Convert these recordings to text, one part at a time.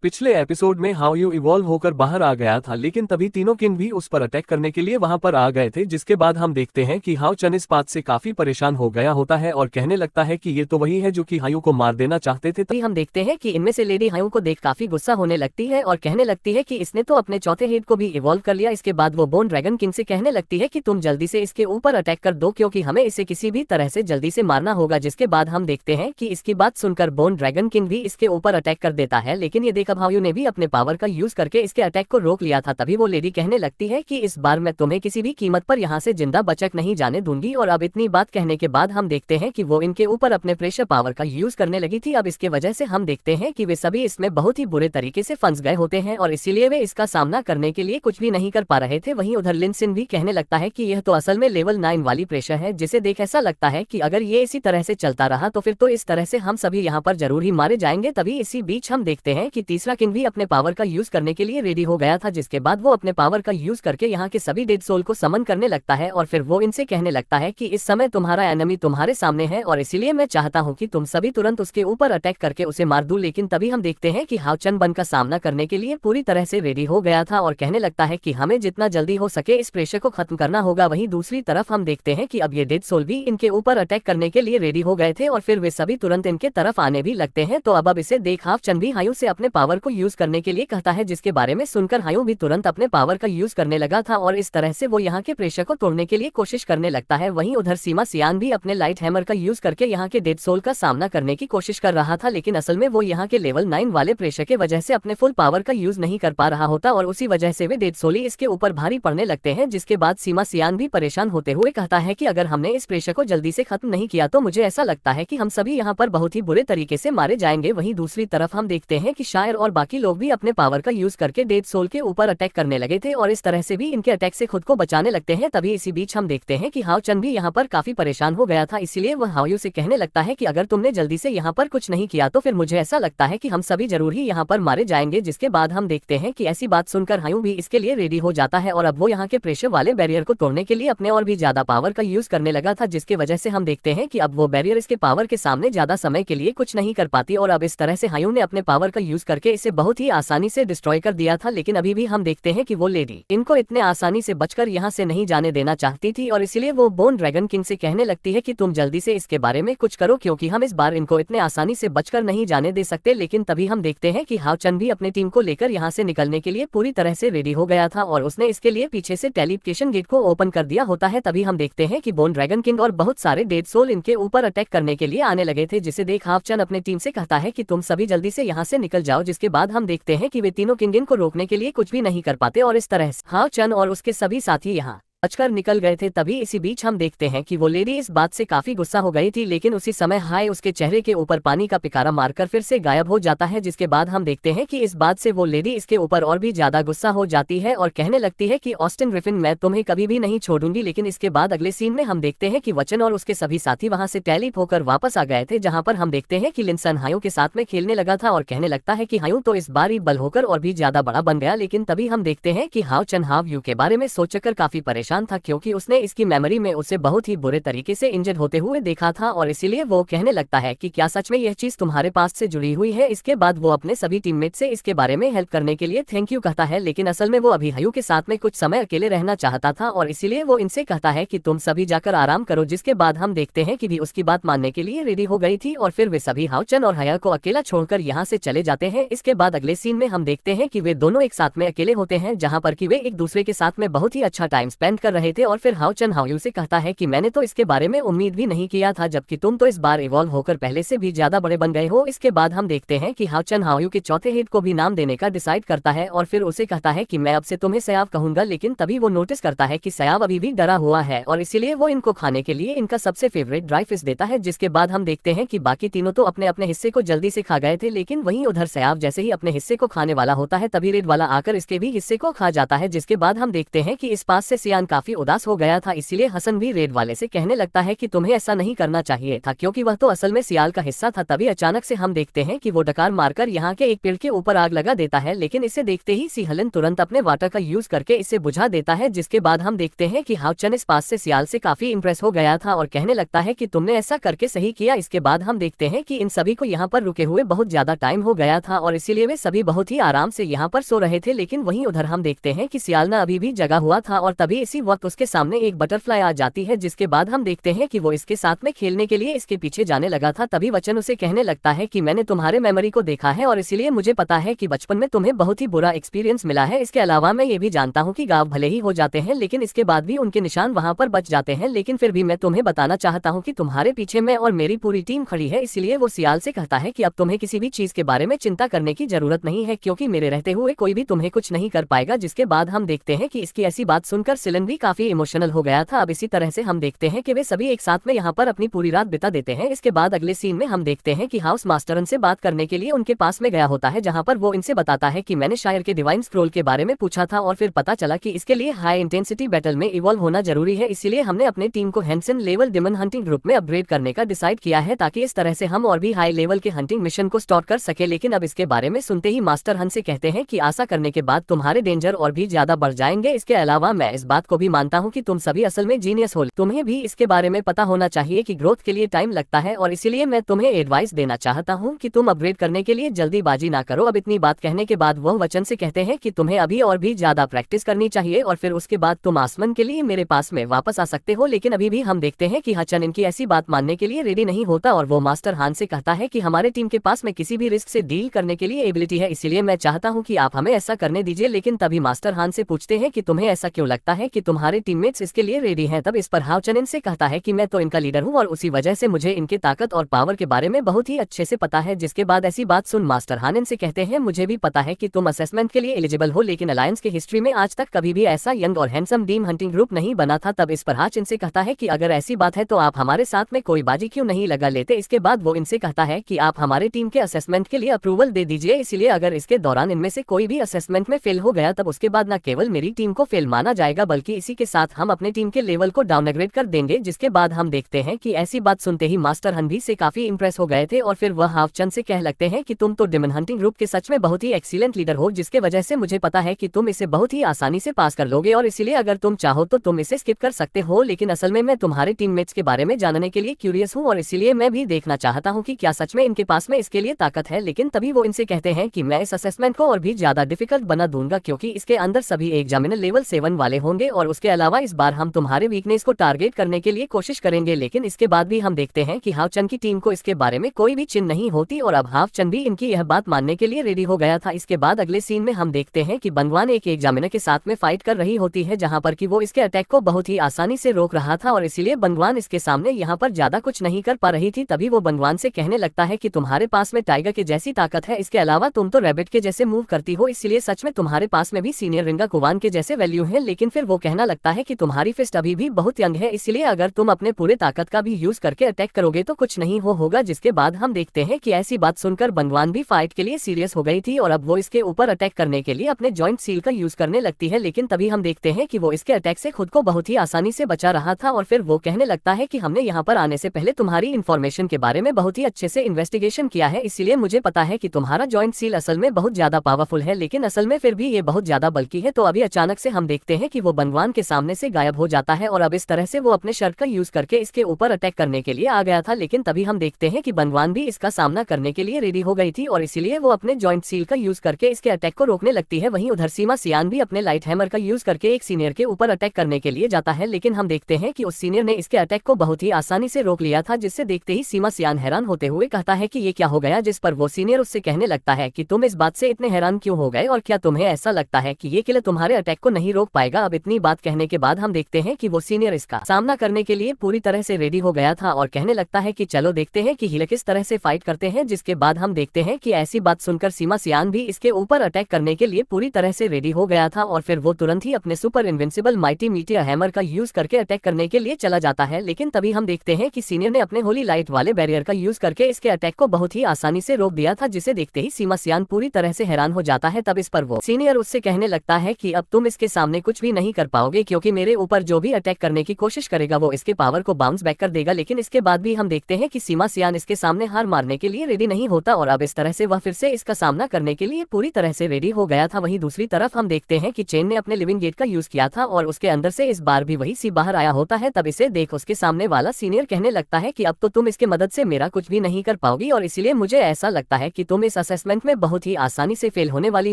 पिछले एपिसोड में how you evolve होकर बाहर आ गया था, लेकिन तभी तीनों किंग भी उस पर अटैक करने के लिए वहां पर आ गए थे, जिसके बाद हम देखते हैं कि हाउ चन इस बात से काफी परेशान हो गया होता है और कहने लगता है कि ये तो वही है जो कि हायू को मार देना चाहते थे। तभी हम देखते हैं कि इनमें से लेडी हायू को देख काफी गुस्सा होने लगती है और कहने लगती है कि इसने तो अपने चौथे हेड को भी इवॉल्व कर लिया। इसके बाद वो बोन ड्रैगन किंग से कहने लगती है कि तुम जल्दी से इसके ऊपर अटैक कर दो, क्योंकि हमें इसे किसी भी तरह से जल्दी से मारना होगा। जिसके बाद हम देखते हैं कि इसकी बात सुनकर बोन ड्रैगन किंग भी इसके ऊपर अटैक कर देता है, लेकिन ये देख अब हायू ने भी अपने पावर का यूज करके इसके अटैक को रोक लिया था। तभी वो लेडी कहने लगती है कि इस बार मैं तुम्हें किसी भी कीमत पर यहाँ से जिंदा बचक नहीं जाने दूंगी। और अब इतनी बात कहने के बाद हम देखते हैं कि वो इनके ऊपर अपने प्रेशर पावर का यूज करने लगी थी। अब इसके वजह से हम देखते हैं कि वे सभी इसमें बहुत ही बुरे तरीके से फंस गए होते हैं और इसीलिए वे इसका सामना करने के लिए कुछ भी नहीं कर पा रहे थे। वहीं उधर लिन सिन भी कहने लगता है कि यह तो असल में लेवल 9 वाली प्रेशर है, जिसे देख ऐसा लगता है कि अगर ये इसी तरह से चलता रहा तो फिर तो इस तरह से हम सभी यहाँ पर जरूर ही मारे जाएंगे। तभी इसी बीच हम देखते हैं कि तीसरा किंग भी अपने पावर का यूज करने के लिए रेडी हो गया था, जिसके बाद वो अपने पावर का यूज करके यहाँ के सभी डेड सोल को समन करने लगता है और फिर वो इनसे कहने लगता है कि इस समय तुम्हारा एनिमी तुम्हारे सामने है और इसीलिए मैं चाहता हूँ कि तुम सभी तुरंत उसके ऊपर अटैक करके उसे मार दूं। लेकिन तभी हम देखते हैं कि हाउ चन बन का सामना करने के लिए पूरी तरह से रेडी हो गया था और कहने लगता है कि हमें जितना जल्दी हो सके इस प्रेशर को खत्म करना होगा। वहीं दूसरी तरफ हम देखते हैं कि अब ये डेड सोल भी इनके ऊपर अटैक करने के लिए रेडी हो गए थे और फिर वे सभी तुरंत इनके तरफ आने भी लगते हैं। तो अब इसे देख हाउ चन भी हायू से अपने पावर को यूज करने के लिए कहता है, जिसके बारे में सुनकर हायू भी तुरंत अपने पावर का यूज करने लगा था और इस तरह से वो यहाँ के प्रेशर को तोड़ने के लिए कोशिश करने लगता है। वहीं उधर सीमा सियान भी अपने लाइट हैमर का यूज करके यहाँ के डेड सोल का सामना करने की कोशिश कर रहा था, लेकिन असल में वो यहाँ के लेवल 9 वाले प्रेशर के वजह से अपने फुल पावर का यूज नहीं कर पा रहा होता और उसी वजह से वे डेड सोल ही इसके ऊपर भारी पड़ने लगते हैं। जिसके बाद सीमा सियान भी परेशान होते हुए कहता है कि अगर हमने इस प्रेशर को जल्दी से खत्म नहीं किया तो मुझे ऐसा लगता है कि हम सभी यहाँ पर बहुत ही बुरे तरीके से मारे जाएंगे। वहीं दूसरी तरफ हम देखते हैं कि शायर और बाकी लोग भी अपने पावर का यूज करके डेड सोल के ऊपर अटैक करने लगे थे और इस तरह से भी इनके अटैक से खुद को बचाने लगते हैं। तभी इसी बीच हम देखते हैं कि हाउ चन भी यहाँ पर काफी परेशान हो गया था, इसीलिए वह हायू से कहने लगता है कि अगर तुमने जल्दी से यहाँ पर कुछ नहीं किया तो फिर मुझे ऐसा लगता है कि हम सभी जरूर ही यहाँ पर मारे जाएंगे। जिसके बाद हम देखते हैं कि ऐसी बात सुनकर हायू भी इसके लिए रेडी हो जाता है और अब वो यहाँ के प्रेशर वाले बैरियर को तोड़ने के लिए अपने और भी ज्यादा पावर का यूज करने लगा था, जिसके वजह से हम देखते हैं कि अब वो बैरियर इसके पावर के सामने ज्यादा समय के लिए कुछ नहीं कर पाती और अब इस तरह से हायू ने अपने पावर का यूज करके इसे बहुत ही आसानी से डिस्ट्रॉय कर दिया था। लेकिन अभी भी हम देखते हैं कि वो लेडी इनको इतने आसानी से बचकर यहाँ से नहीं जाने देना चाहती थी और इसीलिए वो बोन ड्रैगन किंग से कहने लगती है कि तुम जल्दी से इसके बारे में कुछ करो, क्योंकि हम इस बार इनको इतने आसानी से बचकर नहीं जाने दे सकते। लेकिन तभी हम देखते हैं कि हाउ चन भी अपनी टीम को लेकर यहाँ से निकलने के लिए पूरी तरह से रेडी हो गया था और उसने इसके लिए पीछे से टेलीपोर्टेशन गेट को ओपन कर दिया होता है। तभी हम देखते हैं कि बोन ड्रैगन किंग और बहुत सारे डेड सोल इनके ऊपर अटैक करने के लिए आने लगे थे, जिसे देख हाउ चन अपने टीम से कहता है कि तुम सभी जल्दी से यहाँ से निकल जाओ। जिसके बाद हम देखते हैं कि वे तीनों किंग इनको रोकने के लिए कुछ भी नहीं कर पाते और इस तरह से हाउ चन और उसके सभी साथी यहाँ बचकर निकल गए थे। तभी इसी बीच हम देखते हैं कि वो लेडी इस बात से काफी गुस्सा हो गई थी, लेकिन उसी समय हाय उसके चेहरे के ऊपर पानी का पिकारा मारकर फिर से गायब हो जाता है। जिसके बाद हम देखते हैं कि इस बात से वो लेडी इसके ऊपर और भी ज्यादा गुस्सा हो जाती है और कहने लगती है कि ऑस्टिन ग्रिफिन मैं तुम्हें कभी भी नहीं छोड़ूंगी। लेकिन इसके बाद अगले सीन में हम देखते हैं कि वचन और उसके सभी साथी वहां से टेलीप होकर वापस आ गए थे, जहां पर हम देखते हैं कि लिनसन हायू के साथ में खेलने लगा था और कहने लगता है कि हायू तो इस बार ही बल होकर और भी ज्यादा बड़ा बन गया। लेकिन तभी हम देखते हैं कि हाउ चन हाव यू के बारे में सोचकर काफी परेशान था, क्योंकि उसने इसकी मेमोरी में उसे बहुत ही बुरे तरीके से इंजर्ड होते हुए देखा था और इसीलिए वो कहने लगता है कि क्या सच में यह चीज तुम्हारे पास से जुड़ी हुई है। इसके बाद वो अपने सभी टीममेट से इसके बारे में हेल्प करने के लिए थैंक यू कहता है, लेकिन असल में वो अभी हायू के साथ में कुछ समय अकेले रहना चाहता था और इसीलिए वो इनसे कहता है कि तुम सभी जाकर आराम करो। जिसके बाद हम देखते हैं कि भी उसकी बात मानने के लिए रेडी हो गई थी और फिर वे सभी हाउ चन और हया को अकेला छोड़कर यहाँ से चले जाते हैं। इसके बाद अगले सीन में हम देखते हैं कि वे दोनों एक साथ में अकेले होते हैं, जहाँ पर कि वे एक दूसरे के साथ में बहुत ही अच्छा टाइम स्पेंड कर रहे थे और फिर हाउ चन हायू से कहता है कि मैंने तो इसके बारे में उम्मीद भी नहीं किया था, जबकि तुम तो इस बार इवॉल्व होकर पहले से भी ज्यादा बड़े बन गए हो। इसके बाद हम देखते हैं कि हाउ चन हायू के चौथे हेड को भी नाम देने का डिसाइड करता है और फिर उसे कहता है कि मैं अब से तुम्हें सयाव कहूंगा। लेकिन तभी वो नोटिस करता है कि सयाव अभी भी डरा हुआ है और इसीलिए वो इनको खाने के लिए इनका सबसे फेवरेट ड्राई फिश देता है। जिसके बाद हम देखते हैं कि बाकी तीनों तो अपने अपने हिस्से को जल्दी से खा गए थे, लेकिन वहीं उधर सयाव जैसे ही अपने हिस्से को खाने वाला होता है तभी रेड वाला आकर इसके भी हिस्से को खा जाता है। जिसके बाद हम देखते हैं कि इस पास से सियान काफी उदास हो गया था। इसीलिए हसन भी रेड वाले से कहने लगता है कि तुम्हें ऐसा नहीं करना चाहिए था क्योंकि वह तो असल में सियाल का हिस्सा था। तभी अचानक से हम देखते हैं कि वो डकार मारकर यहाँ के एक पेड़ के ऊपर आग लगा देता है, लेकिन इसे देखते ही सी हलन तुरंत अपने वाटर का यूज करके इसे बुझा देता है। जिसके बाद हम देखते हैं कि हाउ चन इस पास से सियाल से काफी इंप्रेस हो गया था और कहने लगता है कि तुमने ऐसा करके सही किया। इसके बाद हम देखते हैं कि इन सभी को यहाँ पर रुके हुए बहुत ज्यादा टाइम हो गया था और इसीलिए वे सभी बहुत ही आराम से यहाँ पर सो रहे थे। लेकिन वहीं उधर हम देखते हैं कि सियालना अभी भी जगा हुआ था और तभी इसी वक्त उसके सामने एक बटरफ्लाई आ जाती है। जिसके बाद हम देखते हैं कि वो इसके साथ में खेलने के लिए इसके पीछे जाने लगा था। तभी वचन उसे कहने लगता है कि मैंने तुम्हारे मेमोरी को देखा है और इसीलिए मुझे पता है कि बचपन में तुम्हें बहुत ही बुरा एक्सपीरियंस मिला है। इसके अलावा मैं ये भी जानता हूँ कि गाँव भले ही हो जाते हैं लेकिन इसके बाद भी उनके निशान वहाँ पर बच जाते हैं। लेकिन फिर भी मैं तुम्हें बताना चाहता हूँ कि तुम्हारे पीछे मैं और मेरी पूरी टीम खड़ी है। इसीलिए वो सियाल से कहता है कि अब तुम्हें किसी भी चीज के बारे में चिंता करने की जरूरत नहीं है क्योंकि मेरे रहते हुए कोई भी तुम्हें कुछ नहीं कर पाएगा। जिसके बाद हम देखते हैं कि इसकी ऐसी बात सुनकर सिलन भी काफी इमोशनल हो गया था। अब इसी तरह से हम देखते हैं कि वे सभी एक साथ में यहाँ पर अपनी पूरी रात बिता देते हैं। इसके बाद अगले सीन में हम देखते हैं कि हाउस मास्टरन से बात करने के लिए उनके पास में गया होता है, जहाँ पर वो इनसे बताता है कि मैंने शायर के डिवाइन स्क्रोल के बारे में पूछा था और फिर पता चला कि इसके लिए हाई इंटेंसिटी बैटल में इवॉल्व होना जरूरी है। इसीलिए हमने अपने टीम को हैंसन लेवल डिमन हंटिंग ग्रुप में अपग्रेड करने का डिसाइड किया है ताकि इस तरह से हम और भी हाई लेवल के हंटिंग मिशन को स्टार्ट कर सके। लेकिन अब इसके बारे में सुनते ही मास्टर हन से कहते हैं कि आशा करने के बाद तुम्हारे डेंजर और भी ज्यादा बढ़ जाएंगे। इसके अलावा मैं इस बात को भी मानता हूँ कि तुम सभी असल में जीनियस हो। तुम्हें भी इसके बारे में पता होना चाहिए कि ग्रोथ के लिए टाइम लगता है और इसीलिए मैं तुम्हें एडवाइस देना चाहता हूँ कि तुम अपग्रेड करने के लिए जल्दीबाजी ना करो। अब इतनी बात कहने के बाद वह वचन से कहते हैं कि तुम्हें अभी और भी ज्यादा प्रैक्टिस करनी चाहिए और फिर उसके बाद तुम आसमान के लिए मेरे पास में वापस आ सकते हो। लेकिन अभी भी हम देखते हैं कि हचन इनकी ऐसी बात मानने के लिए रेडी नहीं होता और वो मास्टर हान से कहता है कि हमारे टीम के पास में किसी भी रिस्क से डील करने के लिए एबिलिटी है, इसीलिए मैं चाहता हूं कि आप हमें ऐसा करने दीजिए। लेकिन तभी मास्टर हान से पूछते हैं कि तुम्हें ऐसा क्यों लगता है कि तुम्हारे टीममेट्स इसके लिए रेडी हैं। तब इस पर हाउ चन इनसे कहता है कि मैं तो इनका लीडर हूं और उसी वजह से मुझे इनके ताकत और पावर के बारे में बहुत ही अच्छे से पता है। जिसके बाद ऐसी बात सुन मास्टर हान इनसे कहते हैं मुझे भी पता है कि तुम असेसमेंट के लिए एलिजिबल हो, लेकिन अलायंस की हिस्ट्री में आज तक कभी भी ऐसा यंग और हैंडसम डीम हंटिंग ग्रुप नहीं बना था। तब इस पर हाच इनसे कहता है कि अगर ऐसी बात है तो आप हमारे साथ में कोई बाजी क्यों नहीं लगा लेते। इसके बाद वो इनसे कहता है कि आप हमारे टीम के असेसमेंट के लिए अप्रूवल दे दीजिए। इसीलिए अगर इसके दौरान इनमें से कोई भी असेसमेंट में फेल हो गया तब उसके बाद न केवल मेरी टीम को फेल माना जाएगा बल्कि इसी के साथ हम अपने टीम के लेवल को डाउनग्रेड कर देंगे। जिसके बाद हम देखते हैं कि ऐसी बात सुनते ही मास्टर हन भी से काफी इंप्रेस हो गए थे और फिर वह हाफ चंद से कह लगते हैं कि तुम तो डिमन हंटिंग ग्रुप के सच में बहुत ही एक्सीलेंट लीडर हो, जिसके वजह से मुझे पता है कि तुम इसे बहुत ही आसानी से पास कर लोगे और इसीलिए अगर तुम चाहो तो तुम इसे स्किप कर सकते हो। लेकिन असल में मैं तुम्हारे टीममेट्स के बारे में जानने के लिए क्यूरियस हूँ और इसीलिए मैं भी देखना चाहता हूँ कि क्या सच में इनके पास में इसके लिए ताकत है। लेकिन तभी वो इनसे कहते हैं कि मैं इस असेसमेंट को और भी ज्यादा डिफिकल्ट बना दूंगा क्योंकि इसके अंदर सभी एग्जामिनर लेवल 7 वाले होंगे और उसके अलावा इस बार हम तुम्हारे वीकनेस को टारगेट करने के लिए कोशिश करेंगे। लेकिन इसके बाद भी हम देखते हैं कि हाव चंद की टीम को इसके बारे में कोई भी चिन्ह नहीं होती और अब हाव चंद भी इनकी यह बात मानने के लिए रेडी हो गया था। इसके बाद अगले सीन में हम देखते हैं कि बंगवान एक एग्जामिनर के साथ में फाइट कर रही होती है, जहाँ पर कि वो इसके अटैक को बहुत ही आसानी से रोक रहा था और इसीलिए बंगवान इसके सामने यहाँ पर ज्यादा कुछ नहीं कर पा रही थी। तभी वो बंगवान से कहने लगता है कि तुम्हारे पास में टाइगर के जैसी ताकत है, इसके अलावा तुम तो रैबिट के जैसे मूव करती हो, इसलिए सच में तुम्हारे पास में भी सीनियर रिंगा कुवान के जैसे वैल्यू है। लेकिन फिर वो कहना लगता है कि तुम्हारी फिस्ट अभी भी बहुत यंग है, इसलिए अगर तुम अपने पूरे ताकत का भी यूज करके अटैक करोगे तो कुछ नहीं होगा। जिसके बाद हम देखते हैं कि ऐसी बात सुनकर बंगवान भी फाइट के लिए सीरियस हो गई थी और अब वो इसके ऊपर अटैक करने के लिए अपने जॉइंट सील का यूज करने लगती है। लेकिन तभी हम देखते हैं कि वो इसके अटैक से खुद को बहुत ही आसानी से बचा रहा था और फिर वो कहने लगता है कि हमने यहाँ पर आने से पहले तुम्हारी इन्फॉर्मेशन के बारे में बहुत ही अच्छे से इन्वेस्टिगेशन किया है, इसीलिए मुझे पता है कि तुम्हारा जॉइंट सील असल में बहुत ज्यादा पावरफुल है, लेकिन असल में फिर भी ये बहुत ज्यादा बल्कि है। तो अभी अचानक से हम देखते हैं कि वो बंगवान के सामने से गायब हो जाता है और अब इस तरह से वो अपने शर्ट का यूज करके इसके ऊपर अटैक करने के लिए आ गया था। लेकिन तभी हम देखते हैं कि बंगवान भी इसका सामना करने के लिए रेडी हो गई थी और इसीलिए वो अपने जॉइंट सील का यूज करके इसके अटैक को रोकने लगती है। वहीं उधर सीमा सियान भी अपने लाइट हैमर का यूज करके एक सीनियर के ऊपर अटैक करने के लिए जाता है, लेकिन हम देखते हैं कि उस सीनियर ने इसके अटैक को बहुत ही आसानी से रोक लिया था, जिससे देखते ही सीमा सियान हैरान होते हुए कहता है कि ये क्या हो गया। जिस पर वो सीनियर उससे कहने लगता है कि तुम इस बात से इतने हैरान क्यों हो गए और क्या तुम्हें ऐसा लगता है कि ये किले तुम्हारे अटैक को नहीं रोक पाएगा। अब इतनी बात कहने के बाद हम देखते हैं कि वो सीनियर इसका सामना करने के लिए पूरी तरह से रेडी हो गया था और कहने लगता है कि चलो देखते हैं कि हीले किस तरह से फाइट करते हैं। जिसके बाद हम देखते हैं कि ऐसी बात सुनकर सीमा सियान भी इसके ऊपर अटैक करने के लिए पूरी तरह से रेडी हो गया था और फिर वो तुरंत ही अपने super invincible mighty meteor hammer का यूज करके अटैक करने के लिए चला जाता है। लेकिन तभी हम देखते हैं कि सीनियर ने अपने होली लाइट वाले बैरियर का यूज करके इसके अटैक को बहुत ही आसानी से रोक दिया था, जिसे देखते ही सीमा सियान पूरी तरह से हैरान हो जाता है। तब इस पर वो सीनियर उससे कहने लगता है कि अब तुम इसके सामने कुछ भी नहीं कर पाओगे, क्योंकि मेरे ऊपर जो भी अटैक करने की कोशिश करेगा वो इसके पावर को बाउंस बैक कर देगा। लेकिन इसके बाद भी हम देखते हैं कि सीमा सियान इसके सामने हार मारने के लिए रेडी नहीं होता और अब इस तरह से वह फिर से इसका सामना करने के लिए पूरी तरह से रेडी हो गया था। वहीं दूसरी तरफ हम देखते हैं कि चेन ने अपने लिविंग गेट का यूज किया था और उसके अंदर से इस बार भी वही सी बाहर आया होता है। तब इसे देख उसके सामने वाला सीनियर कहने लगता है कि अब तो तुम इसके मदद से मेरा कुछ भी नहीं कर पाओगी और इसीलिए मुझे ऐसा लगता है कि तुम इस असेसमेंट में बहुत ही आसानी से फेल होने वाली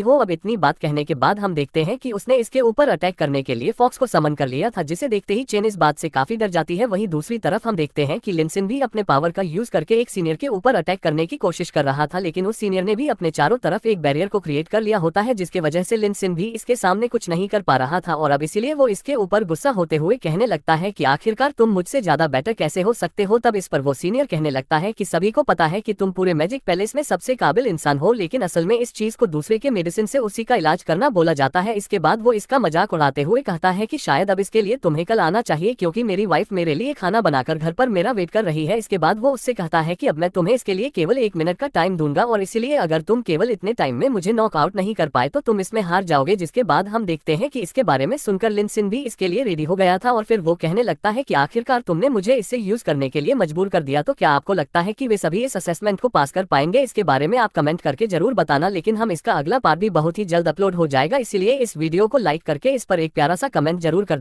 हो। अब इतनी बात कहने के बाद हम देखते हैं कि उसने इसके ऊपर अटैक करने के लिए फॉक्स को समन कर लिया था, जिसे देखते ही चेन इस बात से काफी डर जाती है। वहीं दूसरी तरफ हम देखते हैं कि लिनसिन भी अपने पावर का यूज करके एक सीनियर के ऊपर अटैक करने की कोशिश कर रहा था, लेकिन उस सीनियर ने भी अपने चारों तरफ एक बैरियर को क्रिएट कर लिया होता है, जिसके वजह से लिनसिन भी इसके सामने कुछ नहीं कर पा रहा था और अब इसीलिए वो इसके ऊपर गुस्सा होते हुए कहने लगता है कि आखिरकार तुम मुझसे ज्यादा बेटर कैसे हो सकते हो। तब इस पर वो सीनियर कहने लगता है कि सभी को पता है कि तुम पूरे मैजिक पैलेस में सबसे काबिल इंसान हो, लेकिन असल में इस चीज को दूसरे के मेडिसिन से उसी का इलाज करना बोला जाता है। इसके बाद वो इसका मजाक उड़ाते हुए कहता है कि शायद अब इसके लिए तुम्हें कल आना चाहिए, क्योंकि मेरी वाइफ मेरे लिए खाना बनाकर घर पर मेरा वेट कर रही है। इसके बाद वो उससे कहता है कि अब मैं तुम्हें इसके लिए केवल 1 मिनट का टाइम दूंगा और इसीलिए अगर तुम केवल इतने टाइम में मुझे नॉकआउट नहीं कर पाए तो तुम इसमें हार जाओगे। जिसके बाद हम देखते हैं कि इसके बारे में सुनकर लिनसिन भी इसके लिए रेडी हो गया था और फिर वो कहने लगता है कि आखिरकार तुमने मुझे इसे यूज करने के लिए मजबूर कर दिया, तो क्या आपको लगता है कि वे सभी इस असेसमेंट को पास कर पाएंगे? इसके बारे में आप कमेंट करके जरूर बताना, लेकिन हम इसका अगला पार्ट भी बहुत ही जल्द अपलोड हो जाएगा, इसीलिए इस वीडियो को लाइक करके इस पर एक प्यारा सा कमेंट जरूर कर